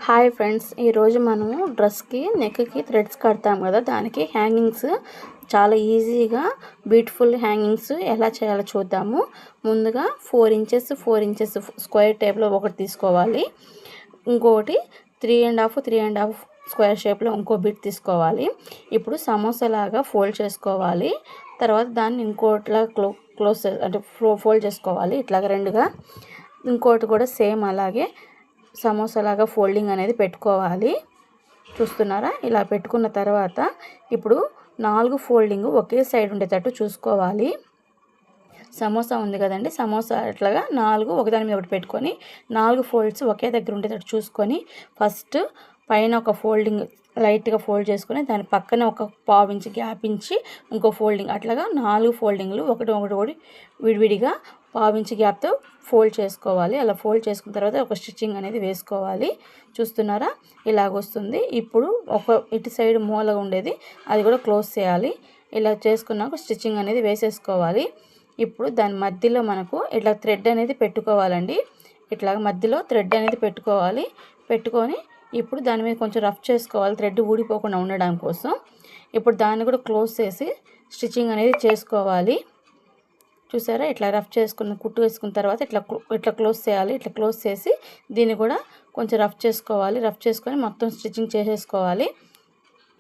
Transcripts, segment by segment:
Hi friends, ఈరోజు మనము డ్రెస్కి నెక్కి థ్రెడ్స్ కడతాం కదా, దానికి హ్యాంగింగ్స్ చాలా ఈజీగా బ్యూటిఫుల్ హ్యాంగింగ్స్ ఎలా చేయాలో చూద్దాము. ముందుగా 4 ఇంచెస్ స్క్వేర్ టైప్లో ఒకటి తీసుకోవాలి. ఇంకొకటి 3.5 స్క్వేర్ షేప్లో ఇంకో బిట్ తీసుకోవాలి. ఇప్పుడు సమోసా లాగా ఫోల్డ్ చేసుకోవాలి. తర్వాత దాన్ని ఇంకోటిలా క్లోజ్ అంటే ఫోల్డ్ చేసుకోవాలి. ఇట్లాగా రెండుగా. ఇంకోటి కూడా సేమ్ అలాగే సమోసా లాగా ఫోల్డింగ్ అనేది పెట్టుకోవాలి. చూస్తున్నారా? ఇలా పెట్టుకున్న తర్వాత ఇప్పుడు 4 ఫోల్డింగ్ ఒకే సైడ్ ఉండేటట్టు చూసుకోవాలి. సమోసా ఉంది కదండి, సమోసా అట్లాగా 4 ఒకదాని మీద ఒకటి పెట్టుకొని 4 ఫోల్డ్స్ ఒకే దగ్గర ఉండేటట్టు చూసుకొని ఫస్ట్ పైన ఒక ఫోల్డింగ్ లైట్గా ఫోల్డ్ చేసుకొని దాని పక్కన ఒక పావు ఇంచ్ గ్యాప్ ఇచ్చి ఇంకో ఫోల్డింగ్, అట్లాగా 4 ఫోల్డింగ్లు ఒకటి విడివిడిగా పావు ఇంచ్ గ్యాప్తో ఫోల్డ్ చేసుకోవాలి. అలా ఫోల్డ్ చేసుకున్న తర్వాత ఒక స్టిచ్చింగ్ అనేది వేసుకోవాలి. చూస్తున్నారా? ఇలాగొస్తుంది. ఇప్పుడు ఒక ఇటు సైడ్ మూలగా ఉండేది అది కూడా క్లోజ్ చేయాలి. ఇలా చేసుకున్నాక స్టిచ్చింగ్ అనేది వేసేసుకోవాలి. ఇప్పుడు దాని మధ్యలో మనకు ఇట్లా థ్రెడ్ అనేది పెట్టుకోవాలండి. ఇట్లా మధ్యలో థ్రెడ్ అనేది పెట్టుకొని ఇప్పుడు దాని మీద కొంచెం రఫ్ చేసుకోవాలి, థ్రెడ్ ఊడిపోకుండా ఉండడం కోసం. ఇప్పుడు దాన్ని కూడా క్లోజ్ చేసి స్టిచ్చింగ్ అనేది చేసుకోవాలి. చూసారా? ఇట్లా రఫ్ చేసుకున్న కుట్టు వేసుకున్న తర్వాత ఇట్లా క్లోజ్ చేయాలి. ఇట్లా క్లోజ్ చేసి దీన్ని కూడా కొంచెం రఫ్ చేసుకోవాలి. రఫ్ చేసుకొని మొత్తం స్టిచ్చింగ్ చేసేసుకోవాలి.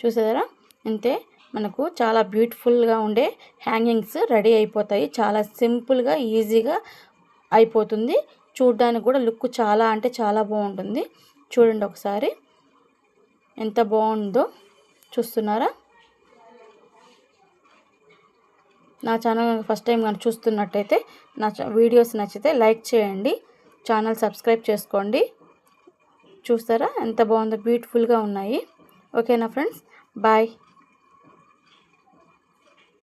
చూసారా? అంతే, మనకు చాలా బ్యూటిఫుల్గా ఉండే హ్యాంగింగ్స్ రెడీ అయిపోతాయి. చాలా సింపుల్గా ఈజీగా అయిపోతుంది. చూడడానికి కూడా లుక్ చాలా అంటే చాలా బాగుంటుంది. చూడండి ఒకసారి ఎంత బాగుందో. చూస్తున్నారా? నా ఛానల్ ఫస్ట్ టైం కానీ చూస్తున్నట్టయితే నా వీడియోస్ నచ్చితే లైక్ చేయండి, ఛానల్ సబ్స్క్రైబ్ చేసుకోండి. చూస్తారా ఎంత బాగుందో? బ్యూటిఫుల్గా ఉన్నాయి. ఓకేనా ఫ్రెండ్స్? బాయ్.